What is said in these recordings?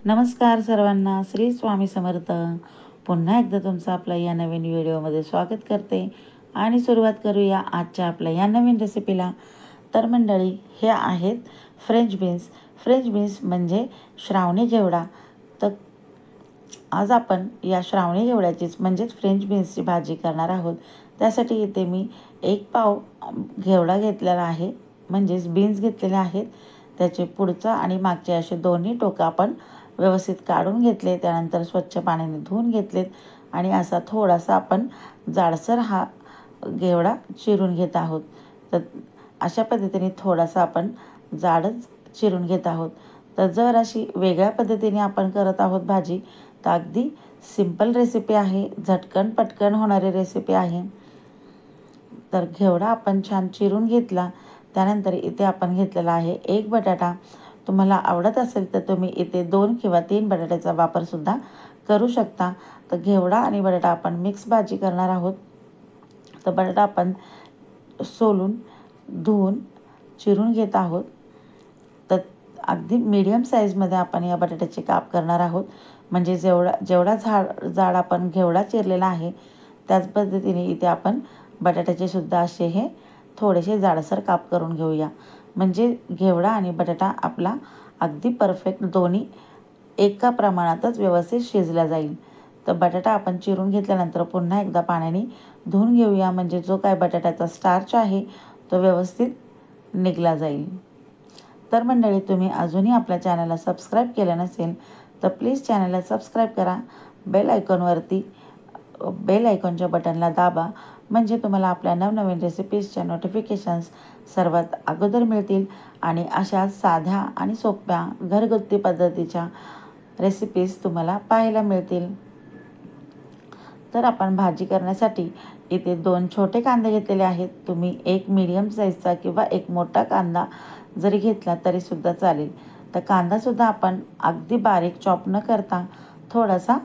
नमस्कार सर्वांना, श्री स्वामी समर्थ. पुन्हा एकदा तुमचं आपलं या नवीन व्हिडिओमध्ये स्वागत करते आणि सुरुवात करूया आजच्या आपल्या या नवीन रेसिपीला. तर मंडळी, हे आहेत फ्रेंच बीन्स. फ्रेंच बीन्स म्हणजे श्रावणी घेवडा. तर आज आपण या श्रावणी घेवड्याचीच म्हणजेच फ्रेंच बीन्सची भाजी करणार आहोत. त्यासाठी इथे मी 1 पाव घेवडा घेतलेला आहे, म्हणजेच बीन्स घेतलेले आहेत. त्याचे पुढचं आणि मागचे असे दोन्ही टोकं आपण व्यवस्थित काढून घेतले. त्यानंतर स्वच्छ पाण्याने धुवून घेतलेत आणि असा थोडासा आपण जाडसर हा घेवडा चिरून घेत आहोत. तर अशा पद्धतीने थोडासा आपण जाडच चिरून घेत आहोत. तर जर अशी वेगळ्या पद्धतीने आपण करत आहोत भाजी, तर अगदी सिंपल रेसिपी आहे, झटकन पटकन होणारी रेसिपी आहे. तर घेवडा आपण छान चिरून घेतला. त्यानंतर इथे आपण घेतलेला आहे 1 बटाटा. तुम्हाला आवडत असेल तर तुम्ही इथे 2 किंवा 3 बटाट्याचा वापरसुद्धा करू शकता. तर घेवडा आणि बटाटा आपण मिक्स भाजी करणार आहोत. तर बटाटा आपण सोलून धुवून चिरून घेत आहोत. तर अगदी मीडियम साईजमध्ये आपण या बटाट्याचे काप करणार आहोत. म्हणजे जेवढा जाड आपण घेवडा चिरलेला आहे त्याच पद्धतीने इथे आपण बटाट्याचे सुद्धा असे हे थोडेसे जाडसर काप करून घेऊया. म्हणजे घेवडा आणि बटाटा आपला अगदी परफेक्ट दोन्ही एका प्रमाणातच व्यवस्थित शिजला जाईल. तर बटाटा आपण चिरून घेतल्यानंतर पुन्हा एकदा पाण्याने धुवून घेऊया, म्हणजे जो काय बटाट्याचा स्टार्च आहे तो व्यवस्थित निघला जाईल. तर मंडळी, तुम्ही अजूनही आपल्या चॅनलला सबस्क्राईब केलं नसेल तर प्लीज चॅनलला सबस्क्राईब करा. बेल आयकॉनच्या बटनला दाबा, म्हणजे तुम्हाला आपल्या नवनवीन रेसिपीजच्या नोटिफिकेशन्स सर्वात अगोदर मिळतील आणि अशा साध्या आणि सोप्या घरगुती पद्धतीच्या रेसिपीज तुम्हाला पाहायला मिळतील. तर आपण भाजी करण्यासाठी इथे 2 छोटे कांदे घेतलेले आहेत. तुम्ही 1 मीडियम साईजचा किंवा 1 मोठा कांदा जरी घेतला तरीसुद्धा चालेल. तर कांदासुद्धा आपण अगदी बारीक चॉप न करता थोडासा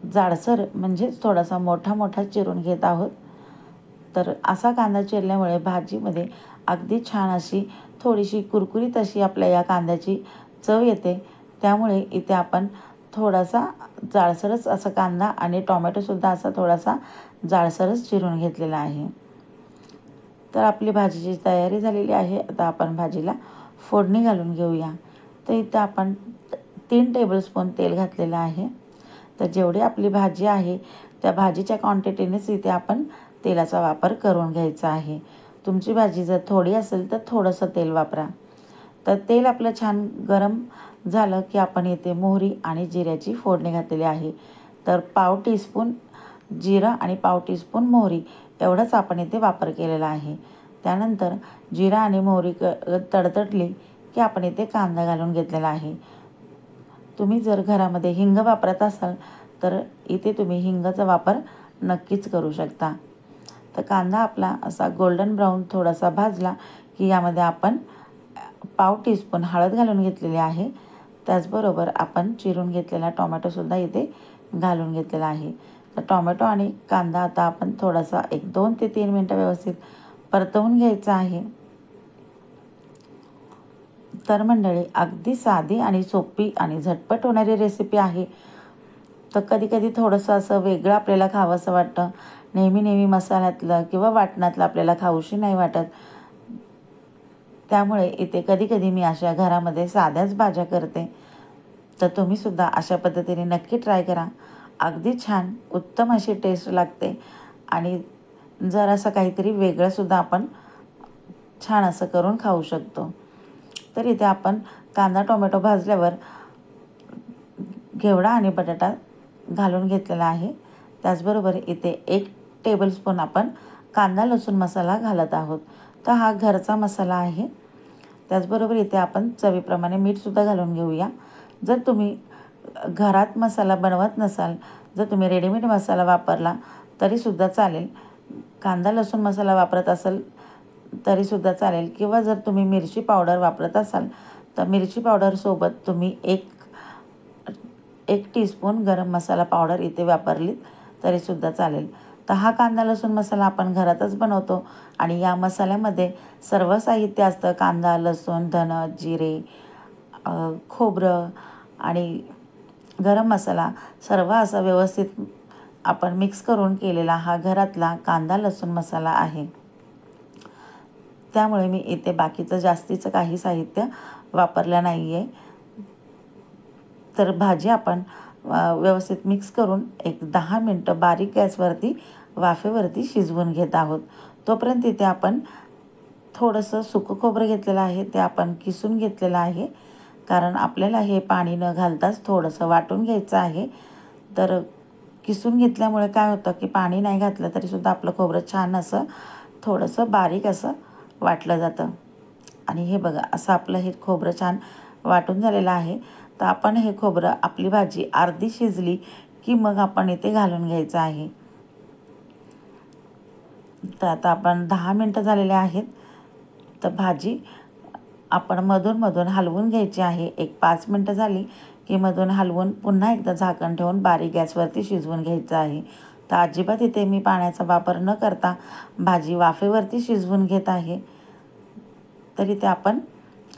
जाडसर, म्हणजेच थोडासा मोठा चिरून घेत आहोत. तर असा कांदा चिरल्यामुळे भाजीमध्ये अगदी छान अशी थोडीशी कुरकुरीत अशी आपल्या या कांद्याची चव येते. त्यामुळे इथे आपण थोडासा जाडसरच असा कांदा आणि टोमॅटोसुद्धा असा थोडासा जाडसरच चिरून घेतलेला आहे. तर आपली भाजीची तयारी झालेली आहे. आता आपण भाजीला फोडणी घालून घेऊया. तर इथं आपण 3 टेबलस्पून तेल घातलेलं आहे. तर जेवढी आपली भाजी आहे त्या भाजीच्या क्वांटिटीनेच इथे आपण तेलाचा वापर करून घ्यायचा आहे. तुमची भाजी जर थोडी असेल तर थोडंसं तेल वापरा. तर तेल आपलं छान गरम झालं की आपण इथे मोहरी आणि जिऱ्याची फोडणी घातलेली आहे. तर पाव टीस्पून जिरं आणि पाव टीस्पून मोहरी एवढंच आपण इथे वापर केलेला आहे. त्यानंतर जिरा आणि मोहरी तडतडली की आपण इथे कांदा घालून घेतलेला आहे. तुम्ही जर घरामध्ये हिंग वापरत असाल तर इथे तुम्ही हिंगाचा वापर नक्कीच करू शकता. तर कांदा आपला असा गोल्डन ब्राऊन थोडासा भाजला की यामध्ये आपण पाव टीस्पून हळद घालून घेतलेली आहे. त्याचबरोबर आपण चिरून घेतलेला टोमॅटोसुद्धा इथे घालून घेतलेला आहे. तर टोमॅटो आणि कांदा आता आपण थोडासा 2 ते 3 मिनटं व्यवस्थित परतवून घ्यायचा आहे. तर मंडळी, अगदी साधी आणि सोपी आणि झटपट होणारी रेसिपी आहे. तर कधी थोडंसं असं वेगळं आपल्याला खावंसं वाटतं. नेहमी मसाल्यातलं किंवा वाटणातलं आपल्याला खाऊशी नाही वाटत. त्यामुळे इथे कधी मी अशा घरामध्ये साध्याच भाज्या करते. तर तुम्हीसुद्धा अशा पद्धतीने नक्की ट्राय करा. अगदी छान उत्तम अशी टेस्ट लागते आणि जरासं काहीतरी वेगळंसुद्धा आपण छान असं करून खाऊ शकतो. तर इथे आपण कांदा टोमॅटो भाजल्यावर घेवडा आणि बटाटा घालून घेतलेला आहे. त्याचबरोबर इथे 1 टेबलस्पून आपण कांदा लसूण मसाला घालत आहोत. तर हा घरचा मसाला आहे. त्याचबरोबर इथे आपण चवीप्रमाणे मीठसुद्धा घालून घेऊया. जर तुम्ही घरात मसाला बनवत नसाल, जर तुम्ही रेडीमेड मसाला वापरला तरीसुद्धा चालेल. कांदा लसूण मसाला वापरत असाल तरीसुद्धा चालेल, किंवा जर तुम्ही मिरची पावडर वापरत असाल तर मिरची पावडरसोबत तुम्ही 1 टीस्पून गरम मसाला पावडर इथे वापरलीत तरीसुद्धा चालेल. तर हा कांदा लसूण मसाला आपण घरातच बनवतो आणि या मसाल्यामध्ये सर्व साहित्य असतं. कांदा, लसूण, धनं, जिरे, खोबरं आणि गरम मसाला सर्व असा व्यवस्थित आपण मिक्स करून केलेला हा घरातला कांदा लसूण मसाला आहे. त्यामुळे मी इथे बाकीचं जास्तीचं काही साहित्य वापरलं नाही आहे. तर भाजी आपण व्यवस्थित मिक्स करून एक 10 मिनटं बारीक गॅसवरती वाफेवरती शिजवून घेत आहोत. तोपर्यंत इथे आपण थोडंसं सुकं खोबरं घेतलेलं आहे, ते आपण किसून घेतलेलं आहे. कारण आपल्याला हे पाणी न घालताच थोडंसं वाटून घ्यायचं आहे. तर किसून घेतल्यामुळे काय होतं की पाणी नाही घातलं तरीसुद्धा आपलं खोबरं छान असं थोडंसं बारीक असं वाटलं जातं. आणि हे बघा असं आपलं हे खोबरं छान वाटून झालेलं आहे. तर आपण हे खोबरं आपली भाजी अर्धी शिजली की मग आपण इथे घालून घ्यायचं आहे. तर आता आपण 10 मिनटं झालेले आहेत. तर भाजी आपण मधून हलवून घ्यायची आहे. एक 5 मिनटं झाली की मधून हलवून पुन्हा एकदा झाकण ठेवून बारीक गॅसवरती शिजवून घ्यायचं आहे. तर अजिबात इथे मी पाण्याचा वापर न करता भाजी वाफेवरती शिजवून घेत आहे. तर इथे आपण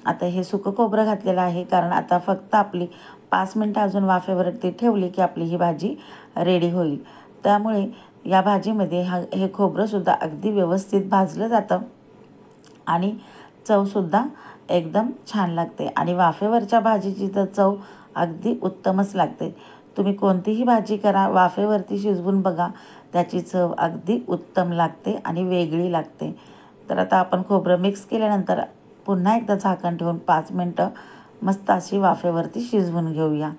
आता हे सुकं खोबरं घातलेलं आहे, कारण आता फक्त आपली 5 मिनटं अजून वाफेवरती ठेवली की आपली ही भाजी रेडी होईल. त्यामुळे या भाजीमध्ये हे खोबरंसुद्धा अगदी व्यवस्थित भाजलं जातं आणि चवसुद्धा एकदम छान लागते. आणि वाफेवरच्या भाजीची तर चव अगदी उत्तमच लागते. तुम्ही कोणतीही भाजी करा, वाफेवरती शिजवून बघा, त्याची चव अगदी उत्तम लागते आणि वेगळी लागते. तर आता आपण खोबरं मिक्स केल्यानंतर पुन्हा एकदा झाकण ठेवून 5 मिनटं मस्त अशी वाफेवरती शिजवून घेऊया.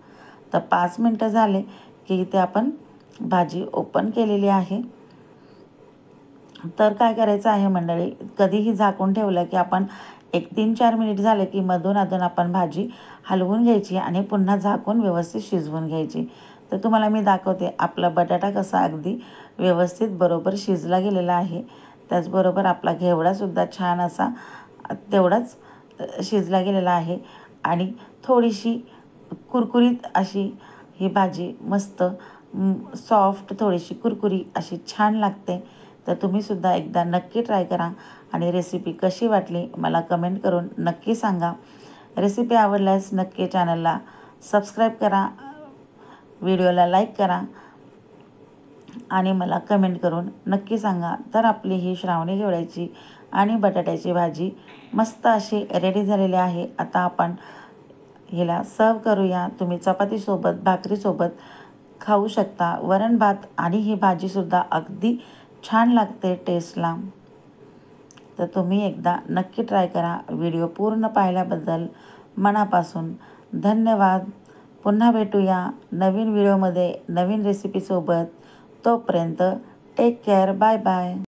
तर 5 मिनटं झाले की इथे आपण भाजी ओपन केलेली आहे. तर काय करायचं आहे मंडळी, कधीही झाकून ठेवलं की आपण एक 3-4 मिनिट झाले की मधून आपण भाजी हलवून घ्यायची आणि पुन्हा झाकून व्यवस्थित शिजवून घ्यायची. तर तुम्हाला मी दाखवते आपला बटाटा कसा अगदी व्यवस्थित बरोबर शिजला गेलेला आहे. त्याचबरोबर आपला घेवडासुद्धा छान असा तेवढाच शिजला गेलेला आहे आणि थोडीशी कुरकुरीत अशी ही भाजी मस्त सॉफ्ट थोडीशी कुरकुरी अशी छान लागते. तर तुम्हीसुद्धा एकदा नक्की ट्राय करा आणि रेसिपी कशी वाटली मला कमेंट करून नक्की सांगा. रेसिपी आवडल्यास नक्की चॅनलला सबस्क्राईब करा, व्हिडिओला लाईक करा आणि मला कमेंट करून नक्की सांगा. तर आपली ही श्रावणी घेवड्याची आणि बटाट्याची भाजी मस्त अशी रेडी झालेली आहे. आता आपण हिला सर्व करूया. तुम्ही चपातीसोबत भाकरीसोबत खाऊ शकता. वरण भात आणि ही भाजीसुद्धा अगदी छान लागते टेस्टला. तर तुम्ही एकदा नक्की ट्राय करा. व्हिडिओ पूर्ण पाहिल्याबद्दल मनापासून धन्यवाद. पुन्हा भेटूया नवीन व्हिडिओमध्ये नवीन रेसिपीसोबत. तोपर्यंत टेक केअर. Bye bye.